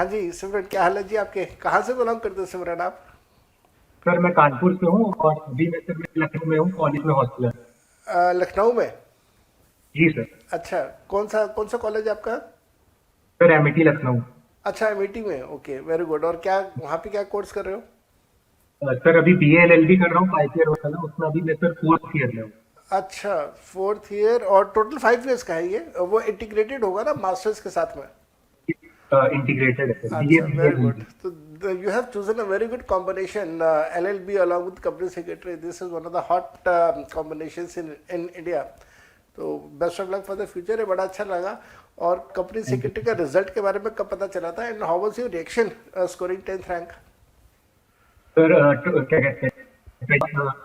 हाँ जी सिमरन, क्या हाल है जी आपके? कहाँ से बिलोंग करते हो सिमरन आप? सर मैं कानपुर से हूँ और अभी मैं लखनऊ में हूँ, कॉलेज में हॉस्टलर। लखनऊ में? जी सर। अच्छा, कौन सा कॉलेज है आपका? Sir Amity Lucknow. अच्छा, एमईटी में, ओके, वेरी गुड। और क्या वहाँ पे क्या कोर्स कर रहे हो? सर अभी BA LLB कर रहा हूँ, 5 ईयर होता है ना, उसमें अभी मैं सर 4th ईयर में हूँ। अच्छा, फोर्थ ईयर। और टोटल 5 ईयर्स का है ये? वो इंटीग्रेटेड होगा ना मास्टर्स के साथ में? इंटीग्रेटेड है सर, BA अच्छा, BA वेरी गुड। LLB। तो you have chosen a very good combination, LLB along with company secretary. This is one of the hot combinations in India. तो best of luck for the future. ये बड़ा अच्छा लगा। और company thank you secretary का sir. Result के बारे में कब पता चला था, and how was your reaction scoring 10th rank? Sir क्या कहते हैं,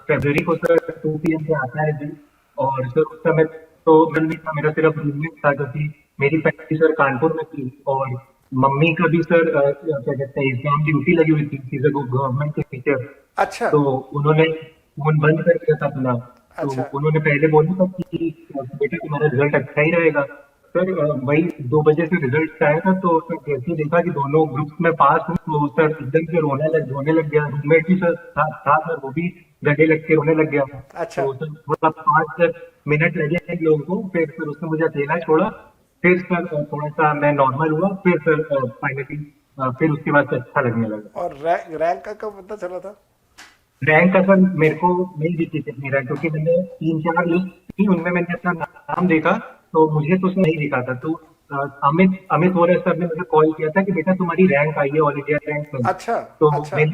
फरवरी को सर 2 PM पे आता है रिजल्ट। और सर उस समय तो मैं नहीं था, मेरा सिर्फ रूममेट था, क्योंकि मेरी फैमिली सर कानपुर में थी। और मम्मी का भी सर क्या कहते हैं, एग्जाम ड्यूटी लगी हुई थी, गवर्नमेंट के टीचर। अच्छा। तो उन्होंने फोन बंद कर दिया था अपना। तो अच्छा। उन्होंने पहले बोला था कि बेटा तुम्हारा रिजल्ट अच्छा ही रहेगा। सर वही 2 बजे से रिजल्ट आया था, तो सर जैसे ही देखा कि दोनों ग्रुप्स में पास हूँ, तो सर एकदम से रोने लग गया। रूममेट भी सर था सर, वो भी गले लग के रोने लग गया। अच्छा। तो सर थोड़ा 5 10 मिनट लगे इन लोगों को, फिर सर उसने मुझे अकेला छोड़ा। फिर सर थोड़ा सा मैं नॉर्मल हुआ, फिर सर फाइनली फिर उसके बाद से अच्छा लगने लगा। और रैंक का कब पता चला था? रैंक का सर मेरे को नहीं दिखी थी अपनी रैंक, क्योंकि मैंने 3 4 लिस्ट थी, उनमें मैंने अपना नाम देखा। तो मुझे तो उसमें नहीं दिखा था। तो अमित अमित वोरा सर ने मुझे कॉल किया था कि बेटा तुम्हारी रैंक आई है ऑल इंडिया रैंक में। अच्छा। तो अच्छा। मैंने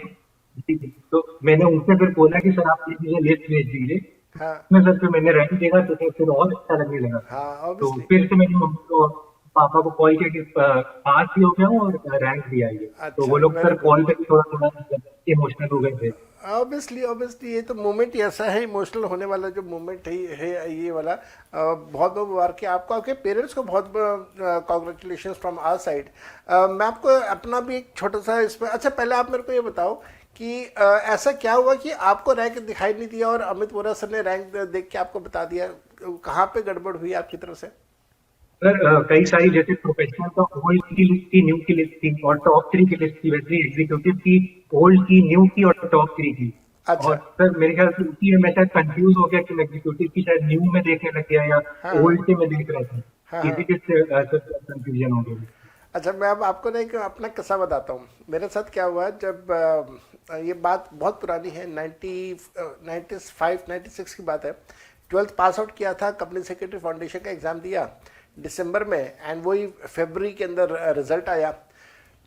जी, जी। तो मैंने उनसे फिर बोला कि सर आप प्लीज मुझे लिस्ट भेज दीजिए। हाँ। उसमें सर फिर मैंने रैंक देखा, तो फिर और अच्छा लगने लगा। हाँ, तो ऑब्वियसली। फिर से मैंने मम्मी को पापा को कॉल किया कि पास भी हो गया हूँ और रैंक भी आई है। तो अच्छा, वो लोग वेरी सर गुड। कॉल करके थोड़ा थोड़ा इमोशनल हो गए थे। ऑब्वियसली ऑब्वियसली, ये तो मोमेंट ही ऐसा है, इमोशनल होने वाला जो मोमेंट है ये वाला। बहुत बहुत मुबारक है आपको, आपके पेरेंट्स को बहुत कॉन्ग्रेचुलेशन फ्रॉम आवर साइड। मैं आपको अपना भी एक छोटा सा इसमें, अच्छा पहले आप मेरे को ये बताओ कि ऐसा क्या हुआ कि आपको रैंक दिखाई नहीं दिया और अमित वोरा सर ने रैंक देख के आपको बता दिया? कहाँ पे गड़बड़ हुई आपकी तरफ से? सर कई सारी, जैसे प्रोफेशनल का ओल्ड की लिस्ट थी, न्यू की लिस्ट थी, और टॉप 3 की लिस्ट थी, वैसे ही एग्जीक्यूटिव की ओल्ड की, न्यू की और टॉप 3 की। अच्छा। और सर मेरे ख्याल से उसी में मैं शायद कंफ्यूज हो गया कि मैं एग्जीक्यूटिव की शायद न्यू में देखने लग गया, या हाँ हाँ। ओल्ड के में देख रहा था। हाँ इसी हाँ। के से सर कंफ्यूजन हो गई। अच्छा, मैं अब आपको ना एक अपना किस्सा बताता हूँ। मेरे साथ क्या हुआ जब ये बात बहुत पुरानी है, 95 96 की बात है। 12th पास आउट किया था, कंपनी सेक्रेटरी फाउंडेशन का एग्ज़ाम दिया दिसंबर में, एंड वही फरवरी के अंदर रिजल्ट आया।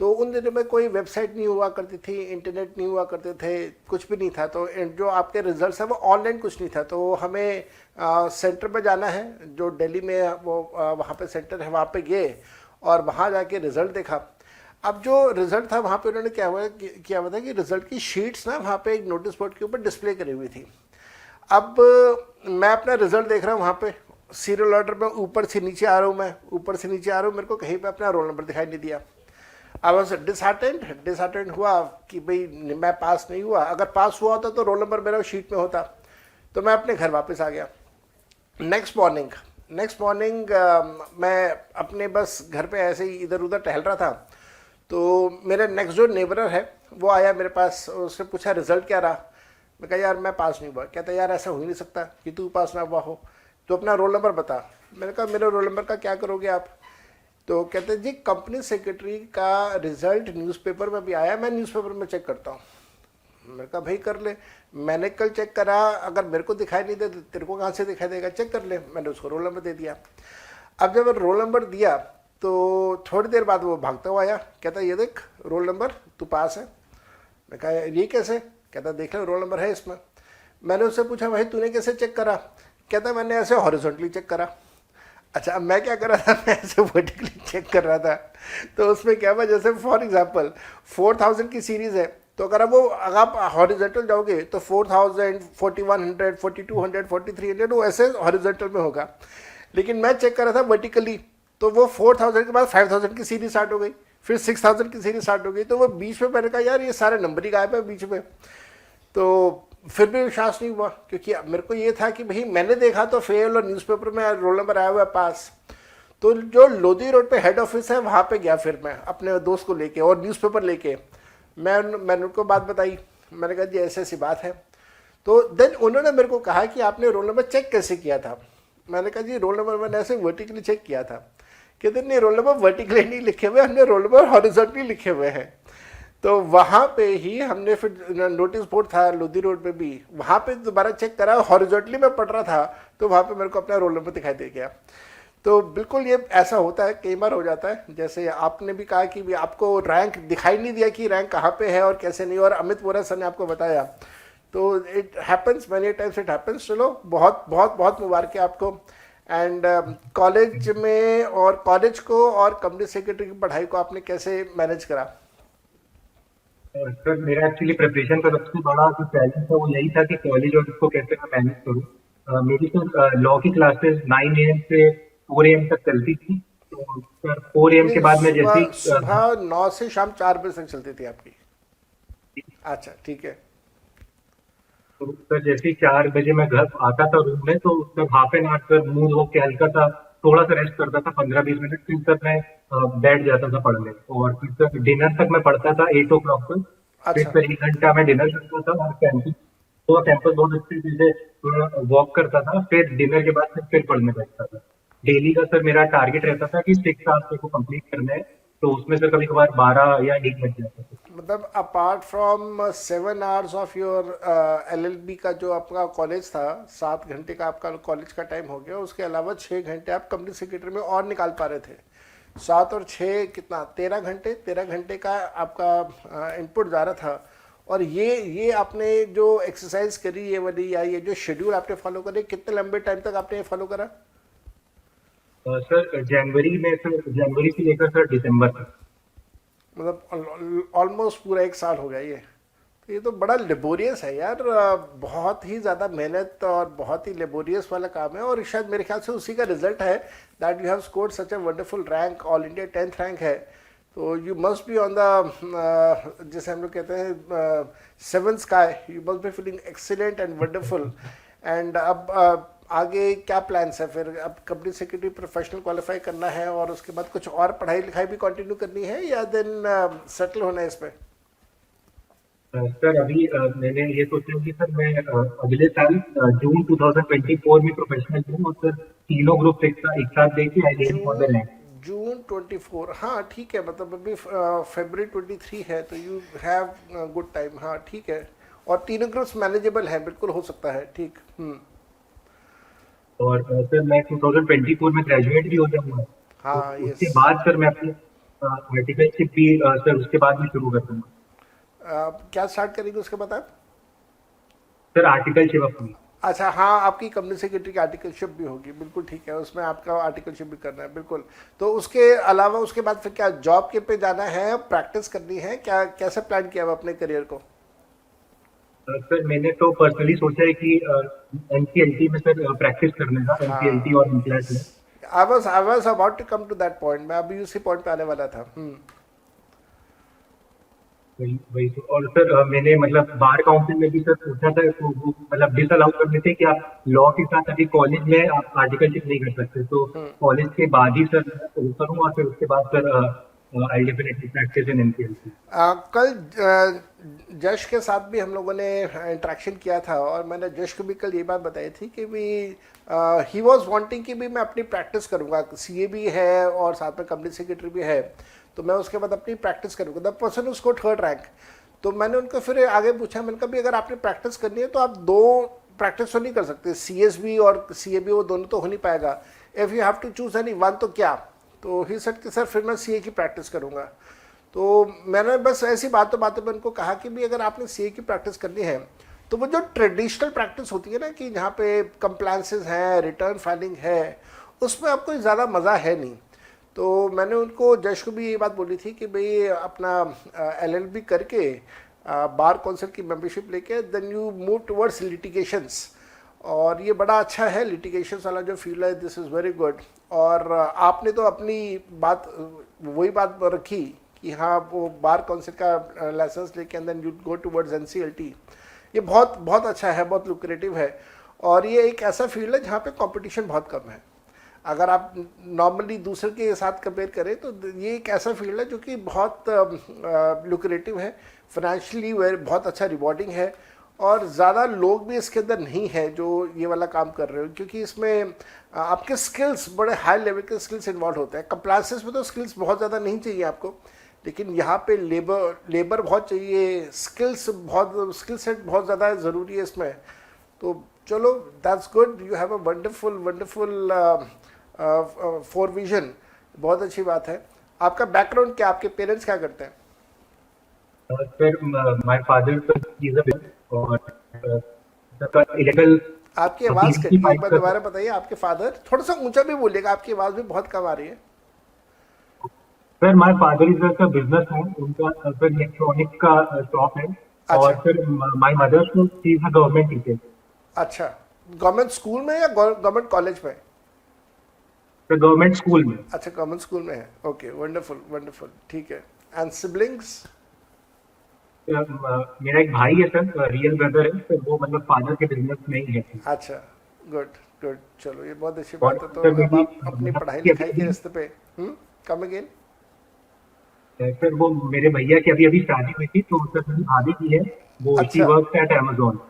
तो उन दिनों में कोई वेबसाइट नहीं हुआ करती थी, इंटरनेट नहीं हुआ करते थे, कुछ भी नहीं था। तो जो आपके रिजल्ट्स हैं वो ऑनलाइन कुछ नहीं था। तो हमें सेंटर पे जाना है, जो दिल्ली में वो वहाँ पे सेंटर है, वहाँ पे गए और वहाँ जाके रिजल्ट देखा। अब जो रिजल्ट था वहाँ पे उन्होंने किया हुआ था कि रिजल्ट की शीट्स ना वहाँ पे एक नोटिस बोर्ड के ऊपर डिस्प्ले करी हुई थी। अब मैं अपना रिजल्ट देख रहा हूँ वहाँ पे, सीरियल ऑर्डर में ऊपर से नीचे आ रहा हूँ, मैं ऊपर से नीचे आ रहा हूँ, मेरे को कहीं पे अपना रोल नंबर दिखाई नहीं दिया। आई वॉज डिसहार्टेंड हुआ कि भाई मैं पास नहीं हुआ। अगर पास हुआ होता तो रोल नंबर मेरा शीट में होता। तो मैं अपने घर वापस आ गया। नेक्स्ट मॉर्निंग मैं अपने बस घर पे ऐसे ही इधर उधर टहल रहा था। तो मेरे नेक्स्ट जो नेबर है वो आया मेरे पास, उसने पूछा रिजल्ट क्या रहा। मैं कहा यार मैं पास नहीं हुआ। कहता यार ऐसा हो ही नहीं सकता कि तू पास ना हुआ हो, तो अपना रोल नंबर बता। मैंने कहा मेरे रोल नंबर का क्या करोगे आप? तो कहते जी कंपनी सेक्रेटरी का रिजल्ट न्यूज़पेपर में भी आया, मैं न्यूज़पेपर में चेक करता हूँ। मैंने कहा भाई कर ले, मैंने कल चेक करा, अगर मेरे को दिखाई नहीं दे तो तेरे को कहाँ से दिखाई देगा, चेक कर ले। मैंने उसको रोल नंबर दे दिया। अब जब रोल नंबर दिया तो थोड़ी देर बाद वो भागता हुआ आया, कहता ये देख रोल नंबर, तू पास है। मैं कहा ये कैसे? कहता देख ले रोल नंबर है इसमें। मैंने उससे पूछा भाई तूने कैसे चेक करा? कहता मैंने ऐसे हॉरिजॉन्टली चेक करा। अच्छा, अब मैं क्या कर रहा था, मैं ऐसे वर्टिकली चेक कर रहा था। तो उसमें क्या हुआ, जैसे फॉर एग्जांपल 4000 की सीरीज़ है, तो अगर आप हॉरिजॉन्टल जाओगे तो 4000, 4100, 4200, 4300 वो ऐसे हॉरिजॉन्टल में होगा। लेकिन मैं चेक कर रहा था वर्टिकली, तो वो 4000 के बाद 5000 की सीरीज स्टार्ट हो गई, फिर 6000 की सीरीज स्टार्ट हो गई। तो वो बीच में मैंने कहा यार ये सारे नंबर ही गायब है बीच में। तो फिर भी विश्वास नहीं हुआ, क्योंकि मेरे को ये था कि भाई मैंने देखा तो फेल और न्यूज़पेपर में रोल नंबर आया हुआ है पास। तो जो लोधी रोड पे हेड ऑफिस है वहाँ पे गया फिर मैं अपने दोस्त को लेके और न्यूज़पेपर लेके। मैंने उनको बात बताई, मैंने कहा जी ऐसी ऐसी बात है। तो देन उन्होंने मेरे को कहा कि आपने रोल नंबर चेक कैसे किया था। मैंने कहा जी रोल नंबर मैंने ऐसे वर्टिकली चेक किया था। कहते नहीं, रोल नंबर वर्टिकली नहीं लिखे हुए, हमने रोल नंबर हॉरिजॉन्टली लिखे हुए हैं। तो वहाँ पे ही हमने फिर नोटिस बोर्ड था लोधी रोड पे भी, वहाँ पे दोबारा चेक करा, हॉरिजॉन्टली मैं पढ़ रहा था तो वहाँ पे मेरे को अपना रोल नंबर दिखाई दे गया। तो बिल्कुल ये ऐसा होता है, कई बार हो जाता है। जैसे आपने भी कहा कि भी आपको रैंक दिखाई नहीं दिया कि रैंक कहाँ पे है और कैसे नहीं, और अमित वोरा सर ने आपको बताया। तो it happens many times, it happens. चलो बहुत बहुत बहुत मुबारक है आपको। एंड कॉलेज में और कॉलेज को और कंपनी सेक्रेटरी की पढ़ाई को आपने कैसे मैनेज करा? सर मेरा एक्चुअली प्रिपरेशन का सबसे बड़ा जो चैलेंज था वो यही था कि कॉलेज और इसको कैसे मैं मैनेज करूँ। मेरी तो लॉ की क्लासेस 9 AM से 4 AM तक चलती थी। तो सर 4 AM के नहीं, बाद मैं जैसे सुबह ही सुबह 9 से शाम 4 बजे तक चलती थी आपकी? अच्छा ठीक है। तो सर जैसे ही 4 बजे मैं घर आता था रूम में, तो तब हाफ एन आवर सर मुंह धो के हल्का सा थोड़ा सा रेस्ट करता था 15-20 मिनट, फिर सर मैं बैठ जाता था पढ़ने। और फिर सर डिनर तक मैं पढ़ता था 8 o'clock तक। फिर अच्छा सर 1 घंटा मैं डिनर करता था और कैंपस बहुत अच्छी चीजें थोड़ा वॉक करता था। फिर डिनर के बाद फिर पढ़ने बैठता था। डेली का सर मेरा टारगेट रहता था कि 6 आवर्स को कंप्लीट करना है। तो उसमें सर कभी कभार 12 या 1 बज जाता था। मतलब apart from 7 hours of your LLB का जो आपका कॉलेज था, 7 घंटे का आपका कॉलेज का टाइम हो गया, उसके अलावा 6 घंटे आप कंपनी सेक्रेटरी में और निकाल पा रहे थे। 7 और 6 कितना, 13 घंटे, 13 घंटे का आपका इनपुट जा रहा था। और ये आपने जो एक्सरसाइज करी ये वाली, या ये जो शेड्यूल आपने फॉलो करे, कितने लंबे टाइम तक आपने ये फॉलो करा? सर जनवरी से लेकर सर दिसंबर तक। मतलब ऑलमोस्ट पूरा 1 साल हो गया ये। तो ये तो बड़ा लेबोरियस है यार, बहुत ही ज़्यादा मेहनत और बहुत ही लेबोरियस वाला काम है। और शायद मेरे ख्याल से उसी का रिजल्ट है that you have scored such a wonderful rank. All India 10th rank है। तो you must be on the, जैसे हम लोग कहते हैं, 7th sky. You must be feeling excellent and wonderful. And अब आगे क्या प्लान्स है फिर? अब कंपनी सेक्रेटरी प्रोफेशनल क्वालिफाई करना है और उसके बाद कुछ और पढ़ाई लिखाई भी कंटिन्यू करनी है, या देन सेटल होना है इस पर? सर अभी मैंने ये सोचा कि सर मैं अगले साल जून 2024 में प्रोफेशनल हूँ। और सर तीनों ग्रुप एक साथ देके I am for the June rank. June 24, हाँ ठीक है। मतलब अभी फरवरी 23 है, तो यू हैव गुड टाइम। हाँ ठीक है। और तीनों ग्रुप्स मैनेजेबल है, बिल्कुल हो सकता है। ठीक। और सर मैं 2024 में ग्रेजुएट भी हो जाऊंगा। तो हाँ यस। उसके बाद सर मैं अपनी आर्टिकलशिप भी सर उसके बाद में शुरू कर दूंगा। क्या स्टार्ट करेंगे उसके बाद आप? सर आर्टिकलशिप अपनी। अच्छा हाँ, आपकी कंपनी सेक्रेटरी की आर्टिकलशिप भी होगी, बिल्कुल ठीक है। उसमें आपका आर्टिकलशिप भी करना है, बिल्कुल। तो उसके अलावा उसके बाद फिर क्या जॉब के पे जाना है, प्रैक्टिस करनी है, क्या कैसे प्लान किया हुआ अपने करियर को? सर मैंने तो पर्सनली सोचा है कि एनसीएलटी में सर प्रैक्टिस करने का, एनसीएलटी हाँ और एमप्लैट में। Yes, I was about to come to that point. मैं अभी उसी पॉइंट पे आने वाला था। वही वही तो। और सर मैंने मतलब बार काउंसिल में भी सर पूछा था, तो वो मतलब डिसअलाउ कर देते कि आप लॉ के साथ अभी कॉलेज में आप आर्टिकलशिप नहीं कर सकते। तो कॉलेज के बाद ही सर मैं करूँ और फिर उसके बाद sir I definitely practice in NCLT. कल जश के साथ भी हम लोगों ने इंटरेक्शन किया था, और मैंने जश को भी कल ये बात बताई थी कि भी ही वॉज वांटिंग कि भी मैं अपनी प्रैक्टिस करूँगा। सीए भी है और साथ में कंपनी सेक्रेटरी भी है, तो मैं उसके बाद अपनी प्रैक्टिस करूँगा। द पर्सन उसको 3rd रैंक। तो मैंने उनको फिर आगे पूछा, मैंने कहा भी अगर आपने प्रैक्टिस करनी है तो आप 2 प्रैक्टिस तो नहीं कर सकते, सीएसबी और सीएबी, वो दोनों तो हो नहीं पाएगा। If you have to choose any one, तो क्या? तो ही सेड कि सर फिर मैं सीए की प्रैक्टिस करूँगा। तो मैंने बस ऐसी बातों में उनको कहा कि भी अगर आपने सीए की प्रैक्टिस करनी है तो वो जो ट्रेडिशनल प्रैक्टिस होती है ना, कि जहाँ पे कंप्लायंसेस हैं, रिटर्न फाइलिंग है, उसमें आपको ज़्यादा मज़ा है नहीं। तो मैंने उनको, जश को भी ये बात बोली थी कि भाई अपना LLB करके बार काउंसिल की मेंबरशिप लेके then you move towards litigations. और ये बड़ा अच्छा है, लिटिगेशन वाला जो फील्ड है, दिस इज़ वेरी गुड। और आपने तो अपनी बात वही बात रखी कि हाँ वो बार काउंसिल का लाइसेंस लेके and then you go towards NCLT। ये बहुत बहुत अच्छा है, बहुत लुक्रेटिव है। और ये एक ऐसा फील्ड है जहाँ पे कंपटीशन बहुत कम है। अगर आप नॉर्मली दूसरे के साथ कंपेयर करें तो ये एक ऐसा फील्ड है जो कि बहुत लुक्रेटिव है, फाइनेंशियली बहुत अच्छा रिवॉर्डिंग है, और ज़्यादा लोग भी इसके अंदर नहीं है जो ये वाला काम कर रहे हो, क्योंकि इसमें आपके स्किल्स बड़े हाई लेवल के स्किल्स इन्वॉल्व होते हैं। कंप्लायंसेस में तो स्किल्स बहुत ज़्यादा नहीं चाहिए आपको, लेकिन यहाँ पे लेबर बहुत चाहिए, स्किल सेट बहुत ज़्यादा ज़रूरी है इसमें। तो चलो, that's good, you have a wonderful for vision, बहुत अच्छी बात है। आपका बैकग्राउंड क्या, आपके पेरेंट्स क्या करते हैं? Sir my father is a और इलेक्ट्रिकल आपकी आवाज़ पीवीसी कटी, एक पाइप बार का। दोबारा बताइए। आपके फादर, थोड़ा सा ऊंचा भी बोलिएगा, आपकी आवाज़ भी बहुत कम आ रही है। Sir my father is a business man, उनका सर इलेक्ट्रॉनिक का शॉप है। अच्छा और फिर my mother is a government teacher. अच्छा, गवर्नमेंट स्कूल में या गवर्नमेंट कॉलेज में? सर गवर्नमेंट स्कूल में। अच्छा, गवर्नमेंट स्कूल में है। ओके, वंडरफुल, ठीक है। And siblings? मेरा एक भाई है सर, रियल ब्रदर है सर, वो मतलब फादर के बिजनेस में ही है। अच्छा, गुड गुड, चलो ये बहुत अच्छी और बात है। तो सर अब मेरी आप अपनी मतलब पढ़ाई कि लिखाई के अभी रास्ते पे। Come again? सर वो मेरे भैया की अभी अभी शादी हुई थी, तो सर मेरी भाभी की है, वो शी अच्छा, वर्क्स एट अमेजोन।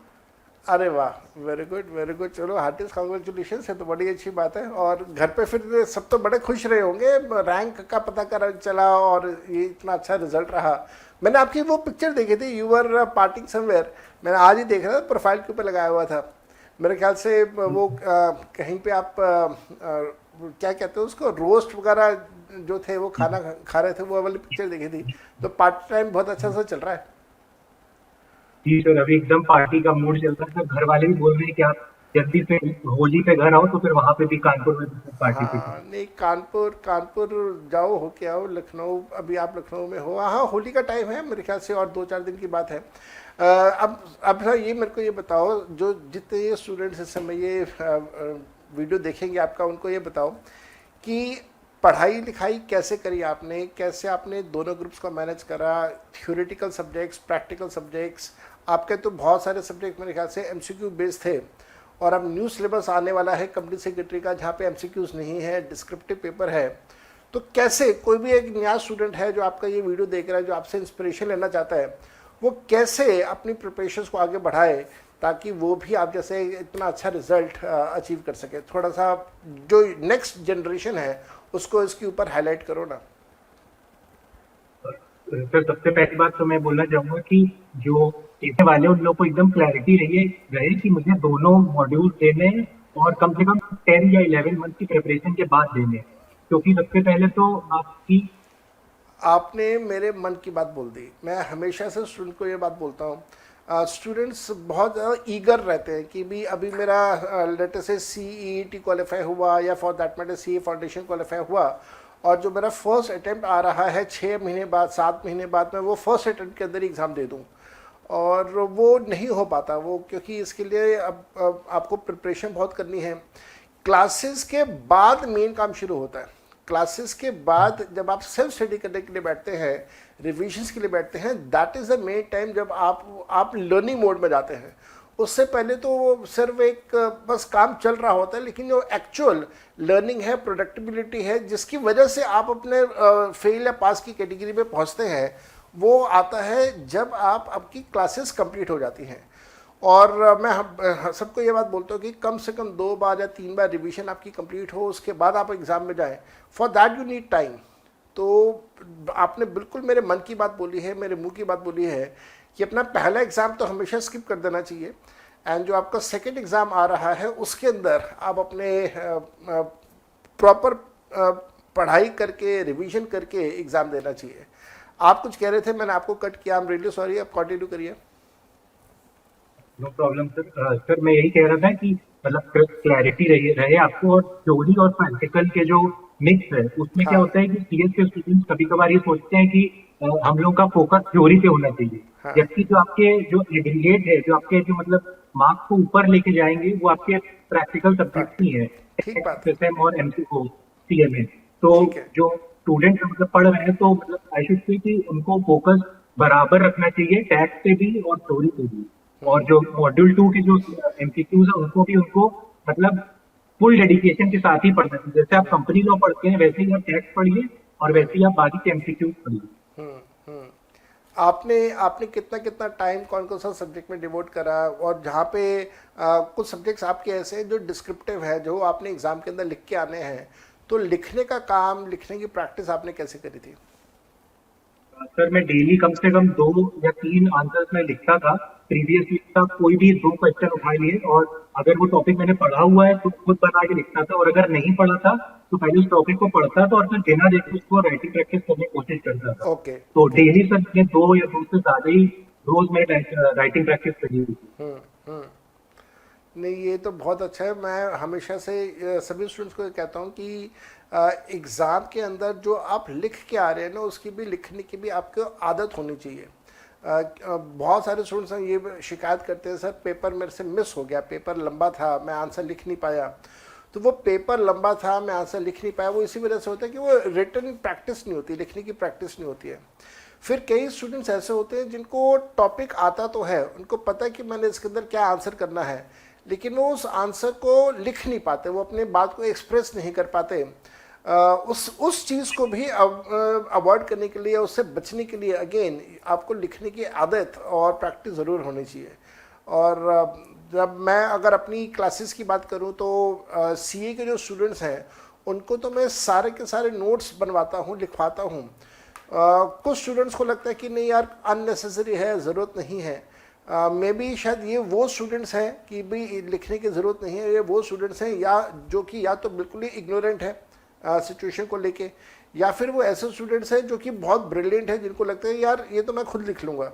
अरे वाह, वेरी गुड, चलो हार्टिस्ट कॉन्ग्रेचुलेशन है, तो बड़ी अच्छी बात है। और घर पे फिर सब तो बड़े खुश रहे होंगे, रैंक का पता कर चला और ये इतना अच्छा रिजल्ट रहा। मैंने आपकी वो पिक्चर देखी थी, यू वर पार्टिंग समवेयर, मैंने आज ही देख रहा था, प्रोफाइल के ऊपर लगाया हुआ था। मेरे ख्याल से वो कहीं पे आप क्या कहते हैं उसको, रोस्ट वगैरह जो थे वो खाना खा रहे थे, वो वाली पिक्चर देखी थी। तो पार्टी टाइम बहुत अच्छा सा चल रहा है। जी सर, अभी एकदम पार्टी का मूड चल रहा है सर। घर वाले भी बोल रहे हैं कि आप जल्दी से होली पे घर आओ, तो फिर वहां पे भी कानपुर में भी पार्टी पे। हाँ नहीं, कानपुर जाओ, होके आओ। लखनऊ, अभी आप लखनऊ में हो? हाँ, होली का टाइम है मेरे ख्याल से, और 2-4 दिन की बात है। अब ना ये मेरे को ये बताओ, जो जितने ये स्टूडेंट्स इस समय ये वीडियो देखेंगे आपका, उनको ये बताओ कि पढ़ाई लिखाई कैसे करी आपने, कैसे आपने दोनों ग्रुप्स को मैनेज करा, थ्योरेटिकल सब्जेक्ट्स, प्रैक्टिकल सब्जेक्ट्स। आपके तो बहुत सारे सब्जेक्ट मेरे ख्याल से एमसीक्यू बेस्ड थे, और अब न्यू सिलेबस आने वाला है कंपनी सेक्रेटरी का, जहाँ पे एमसीक्यूज नहीं है, डिस्क्रिप्टिव पेपर है। तो कैसे कोई भी एक नया स्टूडेंट है जो आपका ये वीडियो देख रहा है, जो आपसे इंस्पिरेशन लेना चाहता है, वो कैसे अपनी प्रिपरेशंस को आगे बढ़ाए, ताकि वो भी आप जैसे इतना अच्छा रिजल्ट अचीव कर सके? थोड़ा सा जो नेक्स्ट जनरेशन है उसको इसके ऊपर हाईलाइट करो ना। सर सबसे पहली बात तो मैं बोलना चाहूंगा कि जो सीखने वाले उन लोग को एकदम क्लैरिटी रहे कि मुझे दोनों मॉड्यूल देने हैं, और कम से कम 10 या 11 मंथ की प्रिपरेशन के बाद देने हैं। क्योंकि सबसे पहले तो आपकी आपने मेरे मन की बात बोल दी। मैं हमेशा से स्टूडेंट को ये बात बोलता हूँ, स्टूडेंट्स बहुत ज़्यादा ईगर रहते हैं कि भी अभी मेरा लेटेस्ट से CET क्वालिफाई हुआ, या for that matter CA foundation qualify हुआ, और जो मेरा फर्स्ट अटैम्प्ट आ रहा है 6 महीने बाद, 7 महीने बाद, मैं वो फर्स्ट अटैम्प्ट के अंदर एग्ज़ाम दे दूँ, और वो नहीं हो पाता वो, क्योंकि इसके लिए अब आपको प्रिपरेशन बहुत करनी है। क्लासेस के बाद मेन काम शुरू होता है। क्लासेस के बाद जब आप सेल्फ स्टडी करने के लिए बैठते हैं, रिविजन्स के लिए बैठते हैं, that is the main time जब आप लर्निंग मोड में जाते हैं। उससे पहले तो वो सिर्फ एक बस काम चल रहा होता है, लेकिन जो एक्चुअल लर्निंग है, प्रोडक्टिबिलिटी है, जिसकी वजह से आप अपने फेल या पास की कैटेगरी में पहुंचते हैं, वो आता है जब आपकी क्लासेस कंप्लीट हो जाती हैं। और मैं सबको ये बात बोलता हूँ कि कम से कम 2 बार या 3 बार रिवीजन आपकी कंप्लीट हो, उसके बाद आप एग्ज़ाम में जाएं। For that you need time. तो आपने बिल्कुल मेरे मन की बात बोली है, मेरे मुंह की बात बोली है कि अपना पहला एग्ज़ाम तो हमेशा स्किप कर देना चाहिए, एंड जो आपका सेकेंड एग्ज़ाम आ रहा है उसके अंदर आप अपने प्रॉपर पढ़ाई करके, रिवीजन करके एग्ज़ाम देना चाहिए। आप कुछ कह रहे थे, मैंने आपको कट किया, आई एम रियली सॉरी, आप कंटिन्यू करिए। No problem sir. सर मैं यही कह रहा था कि मतलब क्लैरिटी रहे आपको, और थ्योरी और प्रैक्टिकल के जो मिक्स है उसमें क्या हाँ होता है कि CS के स्टूडेंट्स कभी कभार ये सोचते हैं कि हम लोग का फोकस थ्योरी पे होना चाहिए, हाँ, जबकि जो आपके जो एग्रीगेट है, जो आपके जो मतलब मार्क्स को ऊपर लेके जाएंगे, वो आपके प्रैक्टिकल सब्जेक्ट ही है, ठीक बात है, SSM और MCO CMA। तो ठीक है। जो स्टूडेंट मतलब पढ़ रहे हैं, तो मतलब आई शुड से कि उनको फोकस बराबर रखना चाहिए, टैक्स पे भी और थ्योरी पे भी। और जो मॉड्यूल 2 के जो MCQs है, उनको भी उनको मतलब फुल डेडिकेशन के साथ ही पढ़ना चाहिए। जैसे आप कंपनी लॉ पढ़ते हैं वैसे ही आप टैक्स पढ़िए और वैसे ही आप बाकी के एमसीक्यूज पढ़िए। हम्म। आपने आपने कितना कितना टाइम कौन कौन सा सब्जेक्ट में डिवोट करा, और जहाँ पे कुछ सब्जेक्ट्स आपके ऐसे हैं जो डिस्क्रिप्टिव है, जो आपने एग्जाम के अंदर लिख के आने हैं, तो लिखने का काम, लिखने की प्रैक्टिस आपने कैसे करी थी? सर मैं डेली कम से कम 2 या 3 आंसर्स में लिखता था। प्रीवियस वीक का कोई भी 2 क्वेश्चन उठा लिए और अगर वो टॉपिक मैंने पढ़ा हुआ है तो खुद बना के लिखता था, और अगर नहीं पढ़ा था तो पहले उस टॉपिक को पढ़ता था और फिर बिना देखे उसको राइटिंग प्रैक्टिस करने की कोशिश करता था। ओके तो ओके। डेली सर मैंने 2 या 2 से ज्यादा ही रोज में राइटिंग प्रैक्टिस करी हुई थी। हम्म। नहीं, ये तो बहुत अच्छा है। मैं हमेशा से सभी स्टूडेंट्स को ये कहता हूँ कि एग्ज़ाम के अंदर जो आप लिख के आ रहे हैं ना, उसकी भी, लिखने की भी आपको आदत होनी चाहिए। बहुत सारे स्टूडेंट्स हैं ये शिकायत करते हैं, सर पेपर मेरे से मिस हो गया, पेपर लंबा था, मैं आंसर लिख नहीं पाया। तो वो पेपर लंबा था, मैं आंसर लिख नहीं पाया, वो इसी वजह से होता है कि वो रिटन प्रैक्टिस नहीं होती, लिखने की प्रैक्टिस नहीं होती है। फिर कई स्टूडेंट्स ऐसे होते हैं जिनको टॉपिक आता तो है, उनको पता है कि मैंने इसके अंदर क्या आंसर करना है, लेकिन वो उस आंसर को लिख नहीं पाते, वो अपने बात को एक्सप्रेस नहीं कर पाते। उस चीज़ को भी अवॉइड करने के लिए, उससे बचने के लिए अगेन आपको लिखने की आदत और प्रैक्टिस ज़रूर होनी चाहिए। और जब मैं अगर अपनी क्लासेस की बात करूं तो सीए के जो स्टूडेंट्स हैं उनको तो मैं सारे के सारे नोट्स बनवाता हूं, लिखवाता हूं। कुछ स्टूडेंट्स को लगता है कि नहीं यार अननेसेसरी है, ज़रूरत नहीं है। मे बी शायद ये वो स्टूडेंट्स हैं कि भाई लिखने की ज़रूरत नहीं है, ये वो स्टूडेंट्स हैं या जो कि या तो बिल्कुल ही इग्नोरेंट है सिचुएशन को लेके, या फिर वो ऐसे स्टूडेंट्स हैं जो कि बहुत ब्रिलियंट है, जिनको लगता है यार ये तो मैं खुद लिख लूँगा।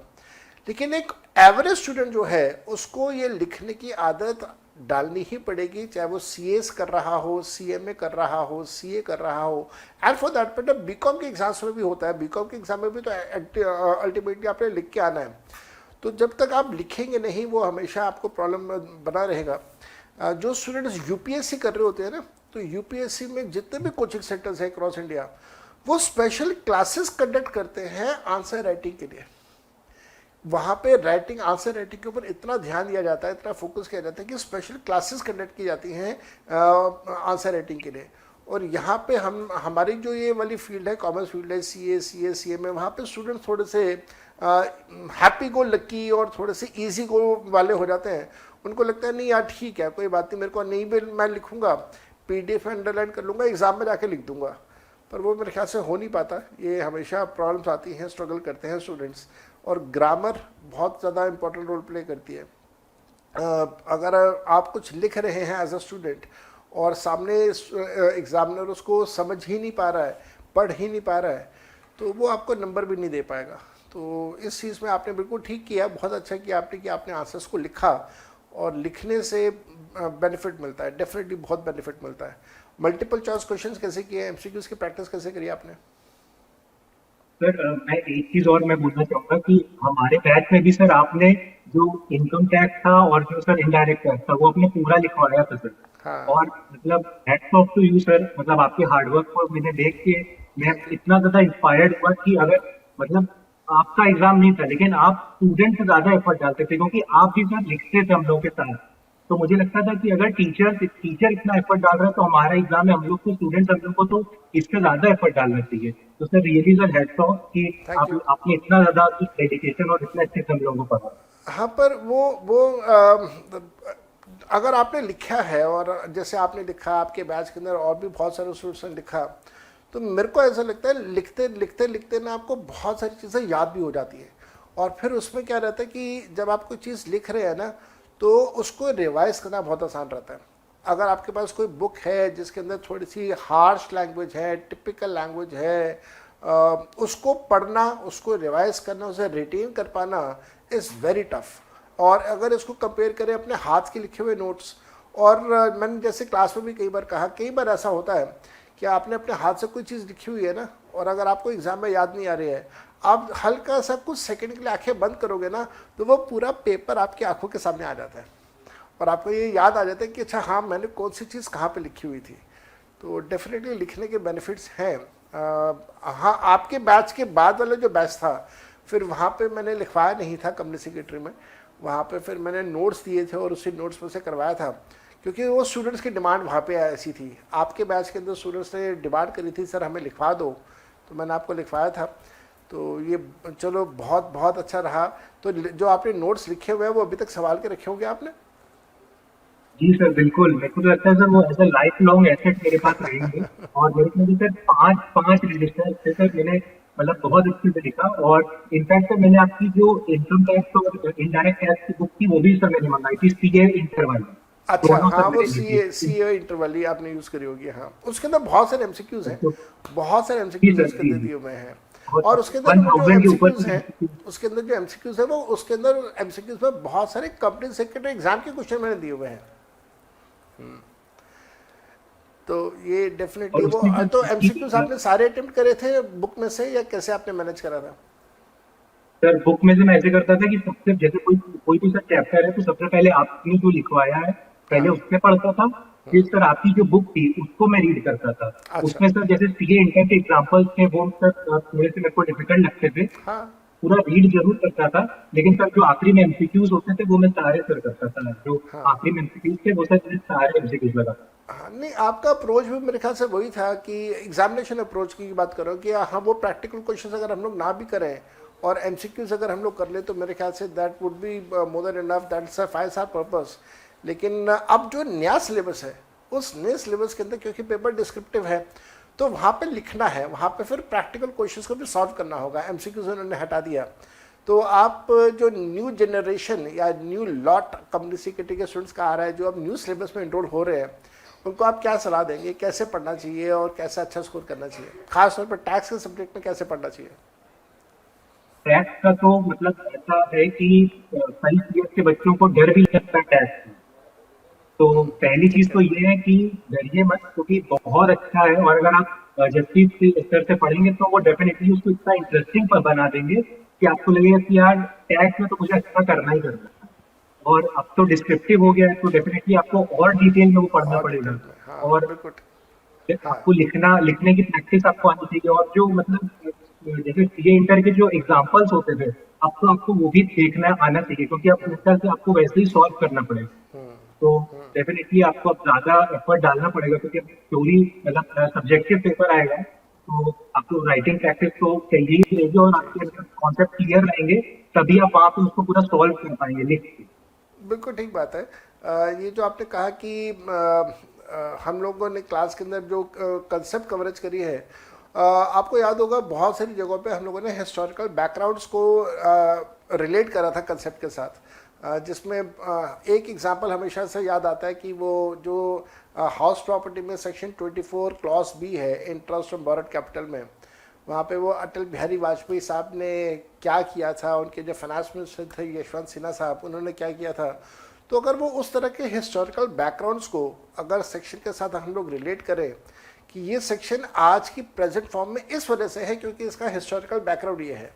लेकिन एक एवरेज स्टूडेंट जो है उसको ये लिखने की आदत डालनी ही पड़ेगी, चाहे वो सीएस कर रहा हो, सीएमए कर रहा हो, सीए कर रहा हो, and for that matter BCom के एग्जाम्स में भी होता है। बीकॉम के एग्जाम में भी तो अल्टीमेटली आपने लिख के आना है। तो जब तक आप लिखेंगे नहीं, वो हमेशा आपको प्रॉब्लम बना रहेगा। जो स्टूडेंट्स यूपीएससी कर रहे होते हैं ना, तो यूपीएससी में जितने भी कोचिंग सेंटर्स हैं क्रॉस इंडिया, वो स्पेशल क्लासेस कंडक्ट करते हैं आंसर राइटिंग के लिए। वहाँ पे राइटिंग, आंसर राइटिंग के ऊपर इतना ध्यान दिया जाता है, इतना फोकस किया जाता है कि स्पेशल क्लासेस कंडक्ट की जाती हैं आंसर राइटिंग के लिए। और यहाँ पे हमारी जो ये वाली फील्ड है, कॉमर्स फील्ड है, सीए में, वहाँ पे स्टूडेंट थोड़े से हैप्पी गो लकी और थोड़े से इजी गो वाले हो जाते हैं। उनको लगता है नहीं यार ठीक है, कोई बात नहीं, मेरे को नहीं भी मैं लिखूंगा, पीडीएफ में अंडरलाइन कर लूँगा, एग्ज़ाम में जाके लिख दूंगा। पर वो मेरे ख्याल से हो नहीं पाता। ये हमेशा प्रॉब्लम्स आती हैं, स्ट्रगल करते हैं स्टूडेंट्स। और ग्रामर बहुत ज़्यादा इंपॉर्टेंट रोल प्ले करती है। अगर आप कुछ लिख रहे हैं एज अ स्टूडेंट और सामने एग्जामिनर उसको समझ ही नहीं पा रहा है, पढ़ ही नहीं पा रहा है, तो वो आपको नंबर भी नहीं दे पाएगा। तो इस चीज़ में आपने बिल्कुल ठीक किया, बहुत अच्छा किया आपने कि आपने आंसर्स को लिखा, और लिखने से बेनिफिट मिलता है, डेफिनेटली बहुत बेनिफिट मिलता है। मल्टीपल चॉइस क्वेश्चंस कैसे किए, एमसीक्यूज की प्रैक्टिस कैसे करी आपने? सर मैं एक चीज और मैं बोलना चाहूंगा कि हमारे बैच में भी सर आपने जो इनकम टैक्स था और जो सर इनडायरेक्ट टैक्स था वो आपने पूरा लिखवाया था सर। हाँ। और मतलब hats off to you sir, मतलब आपके हार्डवर्क को मैंने देख के मैं इतना ज्यादा इंस्पायर्ड हुआ कि अगर मतलब आपका एग्जाम नहीं था लेकिन आप स्टूडेंट से ज्यादा एफर्ट डालते थे, क्योंकि आप भी सर लिखते थे हम लोग के साथ। तो मुझे लगता था कि अगर टीचर इतना एफर्ट डाल रहा है तो हमारा एग्जाम में हम लोग को स्टूडेंट्स, हम लोग को तो इससे ज्यादा एफर्ट डालना चाहिए। तो sir really sir heads of कि थैंक यू। आपने इतना ज्यादा डेडिकेशन और इतना अच्छे से हम लोगों को पढ़ा। हाँ, पर वो अगर आपने लिखा है, और जैसे आपने लिखा, आपके बैच के अंदर और भी बहुत सारे स्टूडेंट्स ने लिखा, तो मेरे को ऐसा लगता है लिखते लिखते लिखते ना आपको बहुत सारी चीज़ें याद भी हो जाती है। और फिर उसमें क्या रहता है कि जब आप कोई चीज़ लिख रहे हैं ना, तो उसको रिवाइज करना बहुत आसान रहता है। अगर आपके पास कोई बुक है जिसके अंदर थोड़ी सी हार्श लैंग्वेज है, टिपिकल लैंग्वेज है, उसको पढ़ना, उसको रिवाइज करना, उसे रिटेन कर पाना इज़ वेरी टफ। और अगर इसको कंपेयर करें अपने हाथ के लिखे हुए नोट्स, और मैंने जैसे क्लास में भी कई बार कहा, कई बार ऐसा होता है कि आपने अपने हाथ से कोई चीज़ लिखी हुई है ना, और अगर आपको एग्जाम में याद नहीं आ रही है, आप हल्का सा कुछ सेकंड के लिए आंखें बंद करोगे ना, तो वो पूरा पेपर आपकी आंखों के सामने आ जाता है, और आपको ये याद आ जाता है कि अच्छा हाँ, मैंने कौन सी चीज़ कहाँ पे लिखी हुई थी। तो डेफिनेटली लिखने के बेनिफिट्स हैं। हाँ, आपके बैच के बाद वाला जो बैच था, फिर वहाँ पे मैंने लिखवाया नहीं था कंपनी सेक्रेटरी में, वहाँ पे फिर मैंने नोट्स दिए थे और उसी नोट्स में से करवाया था। क्योंकि वो स्टूडेंट्स की डिमांड वहाँ पे ऐसी थी। आपके बैच के अंदर स्टूडेंट्स ने डिमांड करी थी सर हमें लिखवा दो, तो मैंने आपको लिखवाया था। तो ये चलो बहुत बहुत अच्छा रहा। तो जो आपने नोट्स लिखे हुए हैं वो अभी तक संभाल के रखे होंगे आपने? जी सर, बिल्कुल। मेरे को तो लगता है सर वो as a life long asset मेरे पास रहेंगे। और मेरे को भी सर 5 रजिस्टर थे सर, मैंने मतलब बहुत अच्छे से लिखा। और इनफैक्ट सर मैंने आपकी जो इनकम टैक्स और इनडायरेक्ट टैक्स की बुक थी वो भी सर मैंने मंगाई थी, सीए इंटर वाली। अच्छा, दोनों हाँ सर वो मैंने ली सी थी। ए सी ए इंटरवल आपने यूज़ करी होगी। हाँ, उसके अंदर बहुत सारे एमसीक्यूज़ हैं, तो बहुत सारे जी एमसीक्यूज़ सर, उसके जी, अंदर जी। दिए हुए हैं। बहुत और उसके अंदर वो जो 1000 के ऊपर एमसीक्यूज़ की हैं, MCQ। उसके अंदर जो एमसीक्यूज़ है वो उसके अंदर एमसीक्यूज़ में बहुत सारे कंपनी सेक्रेटरी एग्जाम के क्वेश्चन मैंने दिए हुए हैं। तो ये डेफिनेटली और वो उसमें जो तो चीज़ एमसीक्यूज़ आपने सारे अटेम्प्ट करे थे बुक में से या कैसे आपने मैनेज करा था? सर बुक में से मैं ऐसे करता था कि सबसे जैसे कोई कोई भी सर चैप्टर है तो सबसे पहले आपने जो लिखवाया है पहले हाँ। उससे पढ़ता था। फिर सर आपकी जो बुक थी उसको मैं रीड करता था। अच्छा। उसमें सर जैसे सीए इंटर के एग्जाम्पल्स थे वो सर थोड़े से मेरे को डिफिकल्ट लगते थे। हाँ। पूरा रीड जरूर करता था, लेकिन सर जो आखिरी में एमसीक्यूज होते थे वो मैं सारे सर करता था। जो हाँ। आखिरी में एमसीक्यूज थे वो सर मैंने सारे एमसीक्यूज लगाता था। हाँ, नहीं आपका अप्रोच भी मेरे ख्याल से वही था कि एग्जामिनेशन अप्रोच की बात करो कि हाँ वो प्रैक्टिकल क्वेश्चंस अगर हम लोग ना भी करें और एमसीक्यूज अगर हम लोग कर ले तो मेरे ख्याल से that would be more than enough, that suffice our purpose. लेकिन अब जो नया सिलेबस है उस नए सिलेबस के अंदर क्योंकि पेपर डिस्क्रिप्टिव है तो वहाँ पे लिखना है, वहाँ पे फिर प्रैक्टिकल क्वेश्चंस को भी सॉल्व करना होगा। एमसीक्यूज उन्होंने हटा दिया। तो आप जो न्यू जनरेशन या न्यू लॉट कंपनी सेक्रेटरी के स्टूडेंट्स का आ रहा है जो अब न्यू सिलेबस में इनरोल हो रहे हैं, उनको आप क्या सलाह देंगे, कैसे पढ़ना चाहिए और कैसे अच्छा स्कोर करना चाहिए, खासतौर पर टैक्स के सब्जेक्ट में कैसे पढ़ना चाहिए? टैक्स का तो मतलब ऐसा है कि कई सीएस के बच्चों को डर भी लगता है टैक्स से। तो पहली चीज ठीक है। तो ये है कि डरिए मत, क्योंकि बहुत अच्छा है। और अगर आप जसप्रीत सर से पढ़ेंगे तो वो डेफिनेटली उसको इतना इंटरेस्टिंग पर बना देंगे कि आपको लगेगा कि यार टैक्स में तो मुझे अच्छा करना ही करना है। और अब तो डिस्क्रिप्टिव हो गया है तो डेफिनेटली आपको और डिटेल में वो पढ़ना और पड़ेगा। डिटेल में, हाँ और बिल्कुल। हाँ। आपको लिखने की प्रैक्टिस आपको आनी चाहिए। और जो मतलब जैसे सीए इंटर के जो एग्जांपल्स होते थे, अब तो आपको वो भी देखना आना चाहिए, क्योंकि अब मेरे ख्याल से आपको वैसे ही सॉल्व करना पड़ेगा। तो डेफिनेटली आपको अब ज्यादा एफर्ट डालना पड़ेगा, क्योंकि अब थ्योरी मतलब सब्जेक्टिव पेपर आएगा तो आपको राइटिंग प्रैक्टिस तो चाहिए ही रहेगी। और आपके कॉन्सेप्ट क्लियर रहेंगे तभी आप वहाँ पे उसको पूरा सॉल्व कर पाएंगे लिख के। बिल्कुल ठीक बात है। ये जो आपने कहा कि हम लोगों ने क्लास के अंदर जो कंसेप्ट कवरेज करी है, आपको याद होगा बहुत सारी जगहों पे हम लोगों ने हिस्टोरिकल बैकग्राउंड्स को रिलेट करा था कंसेप्ट के साथ। जिसमें एक एग्जांपल हमेशा से याद आता है कि वो जो हाउस प्रॉपर्टी में सेक्शन 24 क्लॉज बी है, इंटरेस्ट ऑन बॉरोड कैपिटल में, वहाँ पे वो अटल बिहारी वाजपेयी साहब ने क्या किया था, उनके जो फाइनेंस मिनिस्टर थे यशवंत सिन्हा साहब, उन्होंने क्या किया था। तो अगर वो उस तरह के हिस्टोरिकल बैकग्राउंड्स को अगर सेक्शन के साथ हम लोग रिलेट करें कि ये सेक्शन आज की प्रेजेंट फॉर्म में इस वजह से है क्योंकि इसका हिस्टोरिकल बैकग्राउंड ये है,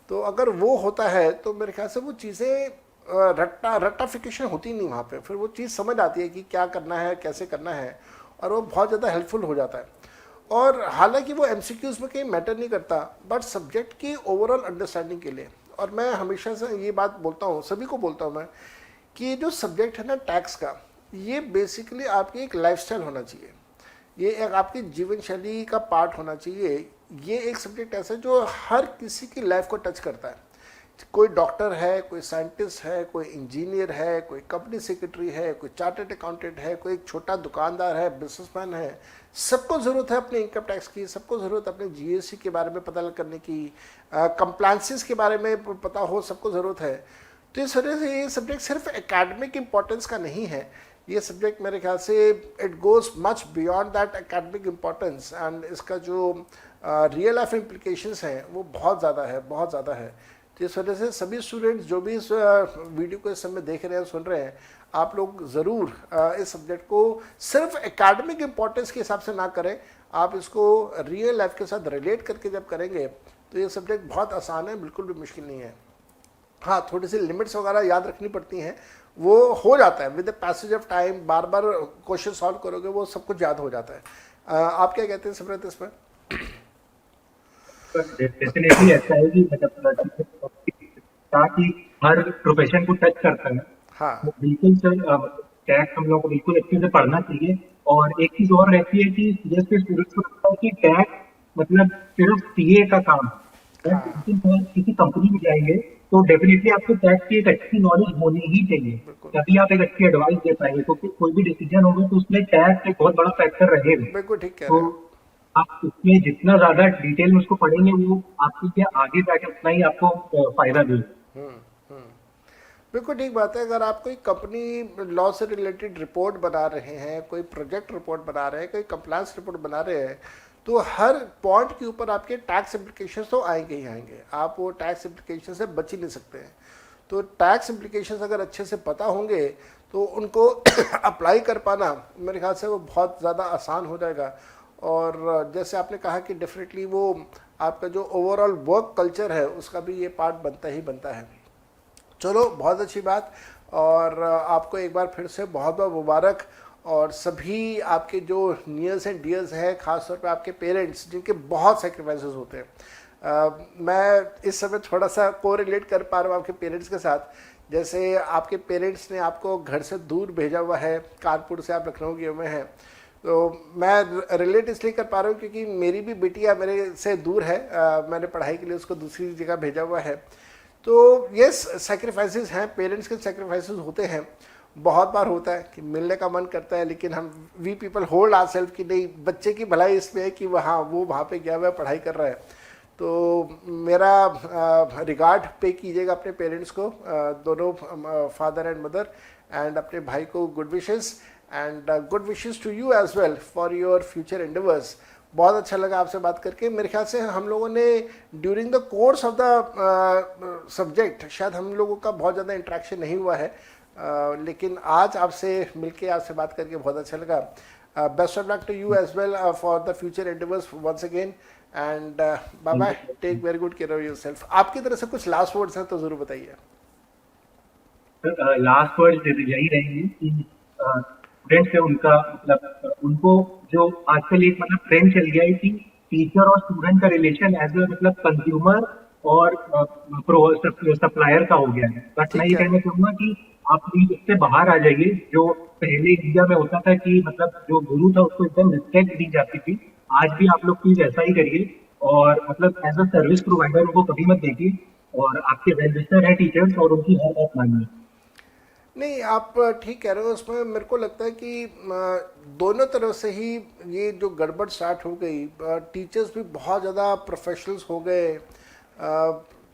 तो अगर वो होता है तो मेरे ख्याल से वो चीज़ें रट्टाफिकेशन होती नहीं वहाँ पे, फिर वो चीज़ समझ आती है कि क्या करना है कैसे करना है, और वो बहुत ज़्यादा हेल्पफुल हो जाता है। और हालांकि वो एमसीक्यूज में कहीं मैटर नहीं करता, बट सब्जेक्ट की ओवरऑल अंडरस्टैंडिंग के लिए, और मैं हमेशा से ये बात बोलता हूँ, सभी को बोलता हूँ मैं, कि जो सब्जेक्ट है ना टैक्स का, ये बेसिकली आपकी एक लाइफस्टाइल होना चाहिए, ये एक आपकी जीवन शैली का पार्ट होना चाहिए। ये एक सब्जेक्ट ऐसा है जो हर किसी की लाइफ को टच करता है। कोई डॉक्टर है, कोई साइंटिस्ट है, कोई इंजीनियर है, कोई कंपनी सेक्रेटरी है, कोई चार्टर्ड अकाउंटेंट है, कोई एक छोटा दुकानदार है, बिजनेसमैन है, सबको ज़रूरत है अपने इनकम टैक्स की, सबको ज़रूरत है अपने जीएसटी के बारे में पता करने की, कंप्लायंसेस के बारे में पता हो, सबको ज़रूरत है। तो इस वजह से ये सब्जेक्ट सिर्फ एकेडमिक इम्पोर्टेंस का नहीं है, ये सब्जेक्ट मेरे ख्याल से it goes much beyond that academic importance, and इसका जो रियल लाइफ इम्प्लीकेशंस हैं वो बहुत ज़्यादा है, बहुत ज़्यादा है। तो इस वजह से सभी स्टूडेंट्स जो भी इस वीडियो को इस समय देख रहे हैं, सुन रहे हैं, आप लोग ज़रूर इस सब्जेक्ट को सिर्फ एकेडमिक इम्पोर्टेंस के हिसाब से ना करें, आप इसको रियल लाइफ के साथ रिलेट करके जब करेंगे तो ये सब्जेक्ट बहुत आसान है, बिल्कुल भी मुश्किल नहीं है। हाँ, थोड़ी सी लिमिट्स वगैरह याद रखनी पड़ती हैं, वो हो जाता है with the passage of time, bar bar question solve करोगे वो सब कुछ याद हो जाता है। आप क्या कहते हैं सिमरत इस पर? डेफिनेटली ऐसा है कि मतलब ताकि हर प्रोफेशन को टच करता है। हाँ। तो बिल्कुल सर, टैक्स हम लोगों को बिल्कुल अच्छे से पढ़ना चाहिए। और एक चीज और रहती है कि जैसे स्टूडेंट्स को लगता है कि टैक्स मतलब सिर्फ सीए का काम है, हाँ, लेकिन किसी कंपनी में जाएंगे तो डेफिनेटली आपको टैक्स की एक अच्छी नॉलेज होनी ही चाहिए, बिल्कुल तभी आप एक अच्छी एडवाइस दे पाएंगे, क्योंकि कोई भी डिसीजन होगा तो उसमें टैक्स एक बहुत बड़ा फैक्टर रहेगा। बिल्कुल ठीक कह तो रहे हैं। आप उसमें जितना ज्यादा डिटेल में उसको पढ़ेंगे वो आपके लिए आगे जाके उतना ही आपको फायदा देगा। बिल्कुल ठीक बात है। अगर आप कोई कंपनी लॉ से रिलेटेड रिपोर्ट बना रहे हैं, कोई प्रोजेक्ट रिपोर्ट बना रहे हैं, कोई कंप्लायंस रिपोर्ट बना रहे हैं, तो हर पॉइंट के ऊपर आपके टैक्स इम्प्लीकेशन तो आएंगे ही आएंगे। आप वो टैक्स इम्प्लीकेशन से बच ही नहीं सकते हैं। तो टैक्स इम्प्लीकेशन अगर अच्छे से पता होंगे तो उनको अप्लाई कर पाना मेरे ख्याल से वो बहुत ज़्यादा आसान हो जाएगा। और जैसे आपने कहा कि डेफिनेटली वो आपका जो ओवरऑल वर्क कल्चर है उसका भी ये पार्ट बनता ही बनता है। चलो, बहुत अच्छी बात। और आपको एक बार फिर से बहुत बहुत मुबारक। और सभी आपके जो नियर्स एंड डियर्स हैं, ख़ासतौर पे आपके पेरेंट्स जिनके बहुत सेक्रीफाइसेस होते हैं। मैं इस समय थोड़ा सा को रिलेट कर पा रहा हूँ आपके पेरेंट्स के साथ। जैसे आपके पेरेंट्स ने आपको घर से दूर भेजा हुआ है, कानपुर से आप लखनऊ गए हुए हैं, तो मैं रिलेट इसलिए कर पा रहा हूँ क्योंकि मेरी भी बिटिया मेरे से दूर है। मैंने पढ़ाई के लिए उसको दूसरी जगह भेजा हुआ है। तो यस, सेक्रीफाइसेस हैं, पेरेंट्स के सेक्रीफाइसेस होते हैं। बहुत बार होता है कि मिलने का मन करता है, लेकिन हम we people hold our self कि नहीं, बच्चे की भलाई इसमें है कि वो वहाँ पे गया हुआ है, पढ़ाई कर रहा है। तो मेरा रिगार्ड पे कीजिएगा अपने पेरेंट्स को, दोनों फादर एंड मदर, एंड अपने भाई को good wishes, and good wishes to you as well for your future endeavours. बहुत अच्छा लगा आपसे बात करके। मेरे ख्याल से हम लोगों ने during the course of the subject शायद हम लोगों का बहुत ज़्यादा इंट्रैक्शन नहीं हुआ है, लेकिन आज आपसे मिलके, आपसे बात करके बहुत अच्छा लगा। Best of luck to you as well for the future endeavours once again, and bye bye, take very good care of yourself. आपकी तरफ से कुछ लास्ट वर्ड्स हैं तो ज़रूर बताइए। लास्ट वर्ड यही रहेंगे कि स्टूडेंट्स है उनका मतलब उनको जो आजकल एक मतलब ट्रेंड चल गया है कि टीचर और स्टूडेंट का रिलेशन एज ए मतलब कंज्यूमर और सप्लायर का हो गया है। बट मैं ठीक ये है। कहना चाहूंगा कि आप प्लीज इससे बाहर आ जाइए। जो पहले इंडिया में होता था कि मतलब जो गुरु था उसको एकदम रिस्पेक्ट दी जाती थी, आज भी आप लोग प्लीज ऐसा ही करिए। और मतलब एज अ सर्विस प्रोवाइडर उनको कभी मत देखिए, और आपके वेल विशर है टीचर्स और उनकी हर बात मानिए। नहीं, आप ठीक कह रहे हो। उसमें मेरे को लगता है कि दोनों तरफ से ही ये जो गड़बड़ स्टार्ट हो गई, टीचर्स भी बहुत ज़्यादा प्रोफेशनल्स हो गए,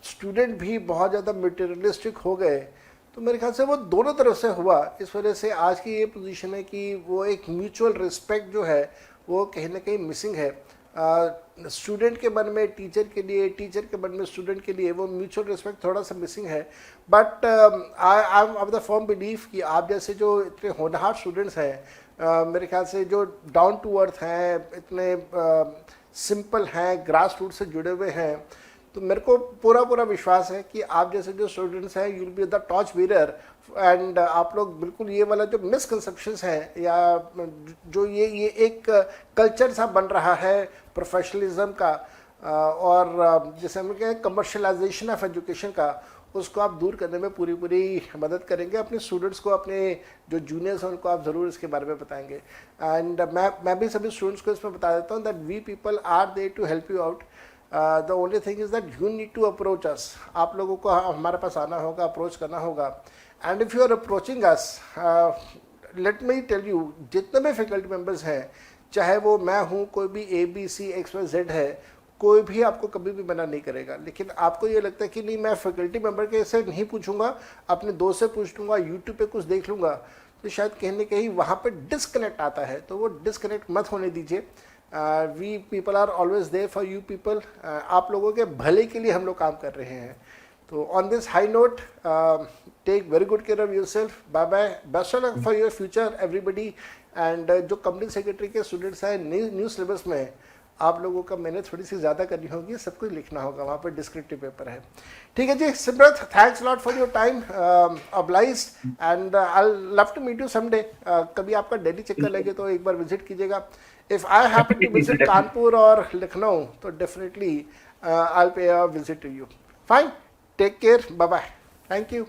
स्टूडेंट भी बहुत ज़्यादा मटेरियलिस्टिक हो गए। तो मेरे ख्याल से वो दोनों तरफ से हुआ। इस वजह से आज की ये पोजीशन है कि वो एक म्यूचुअल रिस्पेक्ट जो है वो कहीं ना कहीं मिसिंग है। स्टूडेंट के मन में टीचर के लिए, टीचर के मन में स्टूडेंट के लिए वो म्यूचुअल रिस्पेक्ट थोड़ा सा मिसिंग है। But I am of the firm belief कि आप जैसे जो इतने होनहार स्टूडेंट्स हैं, मेरे ख्याल से जो डाउन टू अर्थ हैं, इतने सिंपल हैं, ग्रास रूट से जुड़े हुए हैं, तो मेरे को पूरा पूरा विश्वास है कि आप जैसे जो स्टूडेंट्स हैं, you will be the torch bearer. And आप लोग बिल्कुल ये वाला जो मिसकंसेप्शंस हैं, या जो ये एक कल्चर सा बन रहा है प्रोफेशनलिज्म का, और जैसे हम कहें कमर्शलाइजेशन ऑफ एजुकेशन का, उसको आप दूर करने में पूरी पूरी मदद करेंगे। अपने स्टूडेंट्स को, अपने जो जूनियर्स हैं उनको आप ज़रूर इसके बारे में बताएंगे। एंड मैं भी सभी स्टूडेंट्स को इसमें बता देता हूँ that we people are there to help you out. The only thing is that you need to approach us. आप लोगों को हमारे पास आना होगा, अप्रोच करना होगा। And if you are approaching us, let me tell you, जितने भी फैकल्टी मेम्बर्स हैं, चाहे वो मैं हूँ, कोई भी ABCXYZ है, कोई भी आपको कभी भी मना नहीं करेगा। लेकिन आपको ये लगता है कि नहीं, मैं फैकल्टी मेम्बर के से नहीं पूछूंगा, अपने दोस्त से पूछ लूँगा, यूट्यूब पे कुछ देख लूँगा, तो शायद कहीं ना कहीं वहाँ पे डिस्कनेक्ट आता है। तो वो डिस्कनेक्ट मत होने दीजिए। We people are always there for you people. आप लोगों के भले के लिए हम लोग काम कर रहे हैं। तो on this high note, take very good care of yourself. Bye bye, best of luck for your future everybody. And जो कंपनी सेक्रेटरी के स्टूडेंट्स हैं, न्यू सिलेबस में आप लोगों का मेहनत थोड़ी सी ज़्यादा करनी होगी, सब कुछ लिखना होगा, वहाँ पर डिस्क्रिप्टिव पेपर है। ठीक है जी Simrat, thanks lot for your time, obliged, and I love to meet you someday. कभी आपका दिल्ली चक्कर लगे तो एक बार विजिट कीजिएगा। If I happen to visit Kanpur और लखनऊ, तो definitely I will pay a visit to you. Fine, take care, bye bye, thank you.